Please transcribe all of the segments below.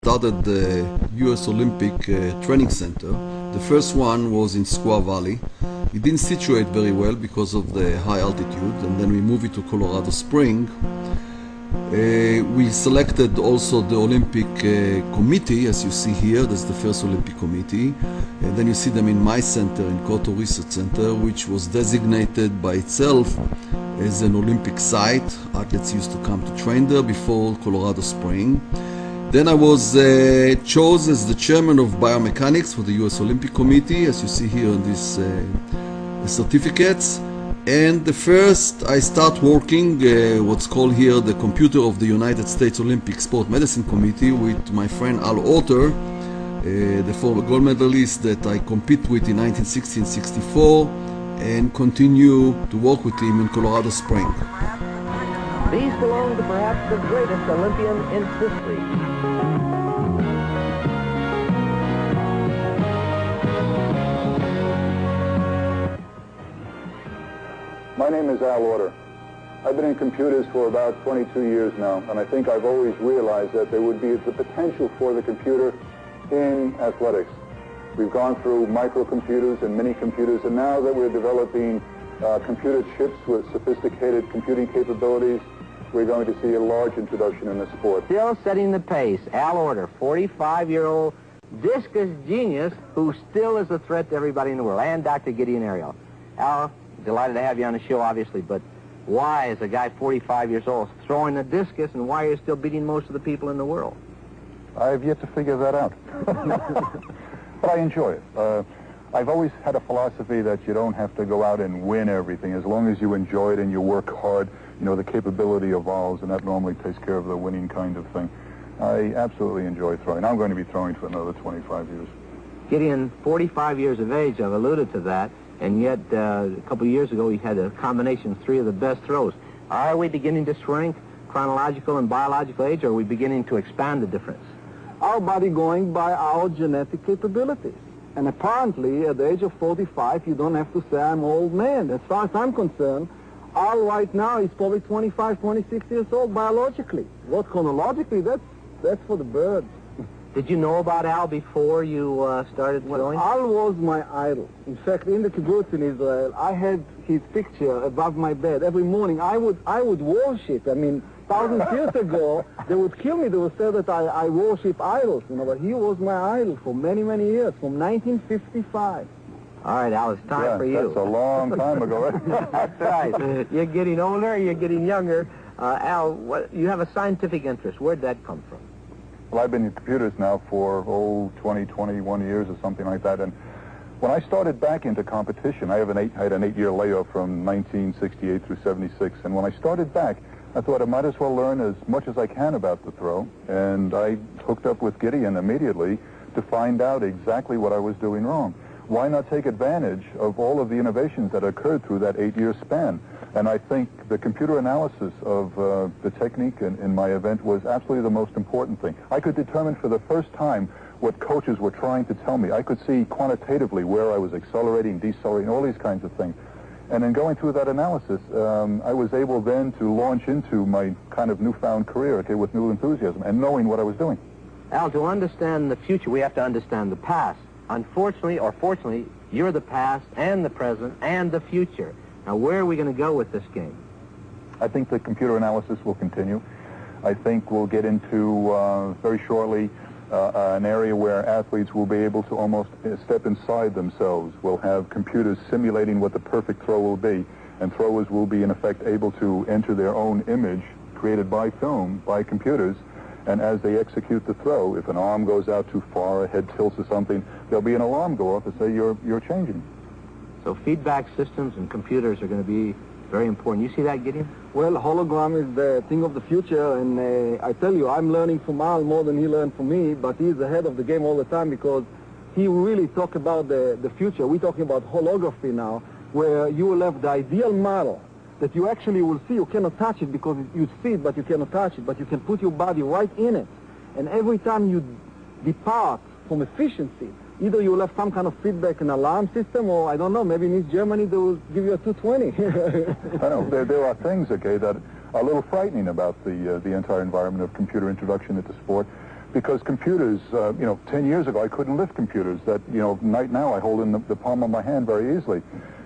started the US Olympic Training Center. The first one was in Squaw Valley. It didn't situate very well because of the high altitude, and then we moved it to Colorado Springs. We selected also the Olympic committee, as you see here. That's the first Olympic committee. And then you see them in my center, in Koto Research Center, which was designated by itself as an Olympic site. Athletes used to come to train there before Colorado Springs. Then I was chosen as the chairman of Biomechanics for the US Olympic Committee, as you see here on these certificates. And the first I start working what's called here the computer of the United States Olympic Sport Medicine Committee with my friend Al Otter, the former gold medalist that I compete with in 1960 and 64, and continue to work with him in Colorado Springs. These belong to perhaps the greatest Olympian in history. My name is Al Otter. I've been in computers for about 22 years now, and I think I've always realized that there would be the potential for the computer in athletics. We've gone through microcomputers and mini computers, and now that we're developing computer chips with sophisticated computing capabilities, we're going to see a large introduction in the sport. Still setting the pace, Al Otter, 45-year-old Discus genius who still is a threat to everybody in the world, and Dr. Gideon ARIEL. Al, delighted to have you on the show, obviously, but why is a guy 45 years old throwing the discus, and why are you still beating most of the people in the world? I've yet to figure that out. But I enjoy it. I've always had a philosophy that you don't have to go out and win everything. As long as you enjoy it and you work hard, you know, the capability evolves, and that normally takes care of the winning kind of thing. I absolutely enjoy throwing. I'm going to be throwing for another 25 years. Gideon, 45 years of age, I've alluded to that, and yet a couple of years ago he had a combination of 3 of the best throws. Are we beginning to shrink chronological and biological age, or are we beginning to expand the difference? Our body going by our genetic capabilities. And apparently, at the age of 45, you don't have to say I'm an old man. As far as I'm concerned, Al right now is probably 25, 26 years old biologically. What chronologically, that's for the birds. Did you know about Al before you started throwing? Al was my idol. In fact, in the kibbutz in Israel, I had his picture above my bed every morning. I would worship. I mean, thousands of years ago, they would kill me. They would say that I worship idols, you know, but he was my idol for many, many years, from 1955. All right, Al, it's time for you. That's a long time ago. That's right. You're getting older, you're getting younger. Al, you have a scientific interest. Where'd that come from? Well, I've been in computers now for, 20, 21 years or something like that. And when I started back into competition, I had an 8-year layoff from 1968 through 76. And when I started back, I thought I might as well learn as much as I can about the throw. And I hooked up with Gideon immediately to find out exactly what I was doing wrong. Why not take advantage of all of the innovations that occurred through that 8-year span? And I think the computer analysis of the technique in my event was absolutely the most important thing. I could determine for the first time what coaches were trying to tell me. I could see quantitatively where I was accelerating, decelerating, all these kinds of things. And in going through that analysis, I was able then to launch into my kind of newfound career, okay, with new enthusiasm and knowing what I was doing. Al, to understand the future, we have to understand the past. Unfortunately, or fortunately, you're the past and the present and the future. Now, where are we going to go with this game? I think the computer analysis will continue. I think we'll get into, very shortly, an area where athletes will be able to almost step inside themselves. We'll have computers simulating what the perfect throw will be, and throwers will be, in effect, able to enter their own image created by film, by computers, and as they execute the throw, if an arm goes out too far, a head tilts or something, there'll be an alarm go off to say you're changing. So feedback systems and computers are going to be very important. You see that, Gideon? Well, hologram is the thing of the future, and I tell you, I'm learning from Al more than he learned from me, but he's ahead of the game all the time because he really talk about the future. We're talking about holography now, where you will have the ideal model that you actually will see. You cannot touch it because you see it, but you cannot touch it, but you can put your body right in it. And every time you depart from efficiency, either you will have some kind of feedback and alarm system, or I don't know, maybe in East Germany they will give you a 220. I know, there are things, okay, that are a little frightening about the entire environment of computer introduction into sport. Because computers, 10 years ago I couldn't lift computers that, right now I hold in the palm of my hand very easily.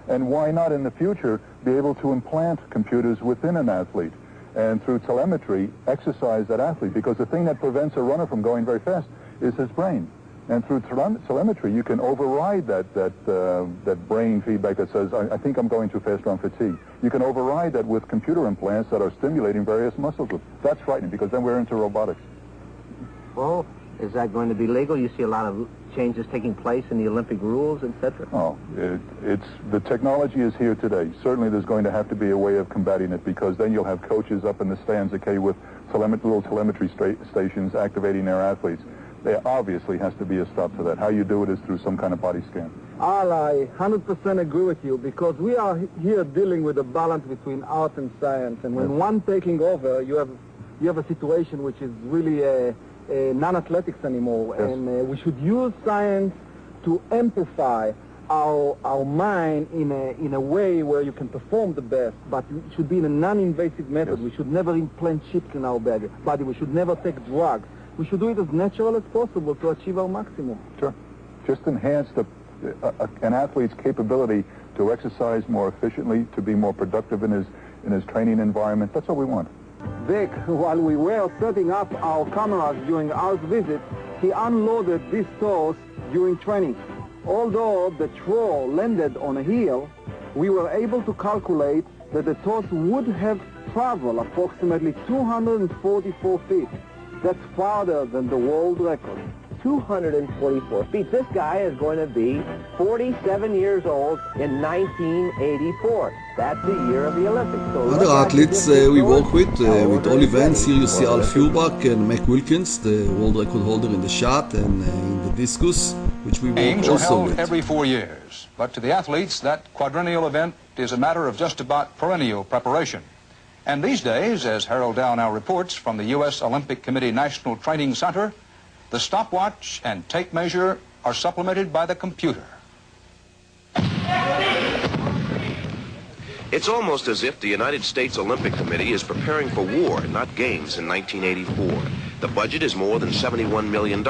And why not in the future be able to implant computers within an athlete and through telemetry exercise that athlete? Because the thing that prevents a runner from going very fast is his brain. And through telemetry you can override that brain feedback that says, I think I'm going too fast or I'm fatigued. You can override that with computer implants that are stimulating various muscle groups. That's frightening because then we're into robotics. Well, is that going to be legal? You see a lot of changes taking place in the Olympic rules, etc.? Oh, the technology is here today. Certainly there's going to have to be a way of combating it because then you'll have coaches up in the stands, okay, with little telemetry stations activating their athletes. There obviously has to be a stop to that. How you do it is through some kind of body scan. I 100% agree with you because we are here dealing with a balance between art and science, and when one taking over, you have a situation which is really non-athletics anymore, and we should use science to amplify our mind in a way where you can perform the best, but it should be in a non-invasive method. We should never implant chips in our body. We should never take drugs. We should do it as natural as possible to achieve our maximum. Sure. Just enhance an athlete's capability to exercise more efficiently, to be more productive in his training environment. That's what we want. Vic, while we were setting up our cameras during our visit, he unloaded these toes during training. Although the throw landed on a heel, we were able to calculate that the toes would have traveled approximately 244 feet. That's farther than the world record. 244 feet. This guy is going to be 47 years old in 1984. That's the year of the Olympics. So other athletes we work with all events. Here you see Al Feuerbach and Mac Wilkins, the world record holder in the shot and in the discus, which we work Games are also held with. every 4 years, but to the athletes, that quadrennial event is a matter of just about perennial preparation. And these days, as Harold Dow now reports from the U.S. Olympic Committee National Training Center, the stopwatch and tape measure are supplemented by the computer. It's almost as if the United States Olympic Committee is preparing for war, not games, in 1984. The budget is more than $71 million,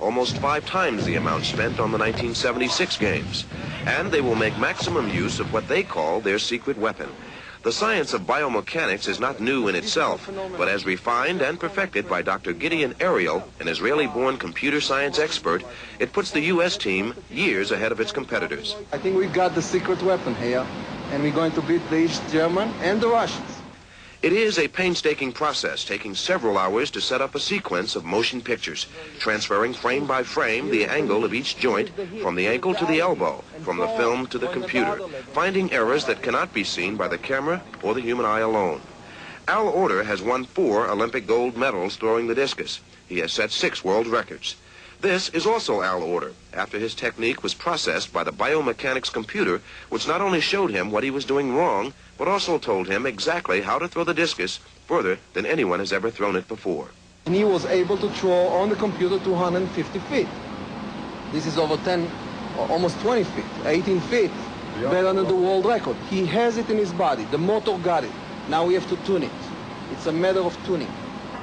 almost 5 times the amount spent on the 1976 games. And they will make maximum use of what they call their secret weapon. The science of biomechanics is not new in itself, but as refined and perfected by Dr. GIDEON, an Israeli-born computer science expert, it puts the U.S. team years ahead of its competitors. I think we got the secret weapon here, and we're going to beat the East German and the Russians. It is a painstaking process, taking several hours to set up a sequence of motion pictures, transferring frame by frame the angle of each joint from the ankle to the elbow, from the film to the computer, finding errors that cannot be seen by the camera or the human eye alone. Al Order has won 4 Olympic gold medals throwing the discus. He has set 6 world records. This is also Al Order, after his technique was processed by the biomechanics computer, which not only showed him what he was doing wrong, but also told him exactly how to throw the discus further than anyone has ever thrown it before. And he was able to throw on the computer 250 feet. This is over 10, almost 20 feet, 18 feet, better than the world record. He has it in his body. The motor got it. Now we have to tune it. It's a matter of tuning.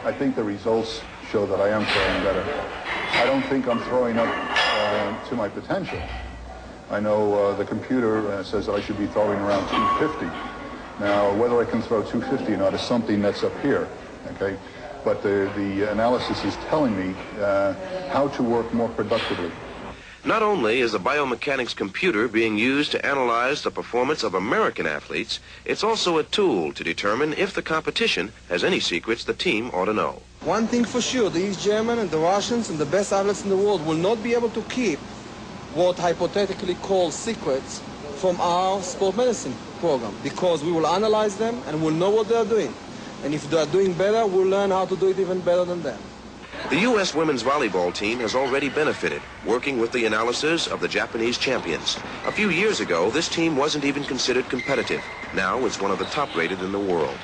I think the results show that I am throwing better. I don't think I'm throwing up to my potential. I know the computer says that I should be throwing around 250. Now, whether I can throw 250 or not is something that's up here, okay? But the analysis is telling me how to work more productively. Not only is the biomechanics computer being used to analyze the performance of American athletes, it's also a tool to determine if the competition has any secrets the team ought to know. One thing for sure, the East German and the Russians and the best athletes in the world will not be able to keep what hypothetically called secrets from our sport medicine program, because we will analyze them and we'll know what they're doing. And if they're doing better, we'll learn how to do it even better than them. The U.S. women's volleyball team has already benefited, working with the analysis of the Japanese champions. A few years ago, this team wasn't even considered competitive. Now it's one of the top-rated in the world.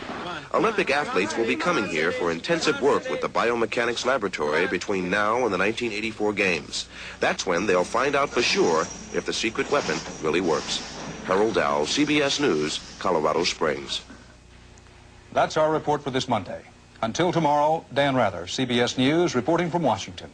Olympic athletes will be coming here for intensive work with the biomechanics laboratory between now and the 1984 games. That's when they'll find out for sure if the secret weapon really works. Harold Dow, CBS News, Colorado Springs. That's our report for this Monday. Until tomorrow, Dan Rather, CBS News, reporting from Washington.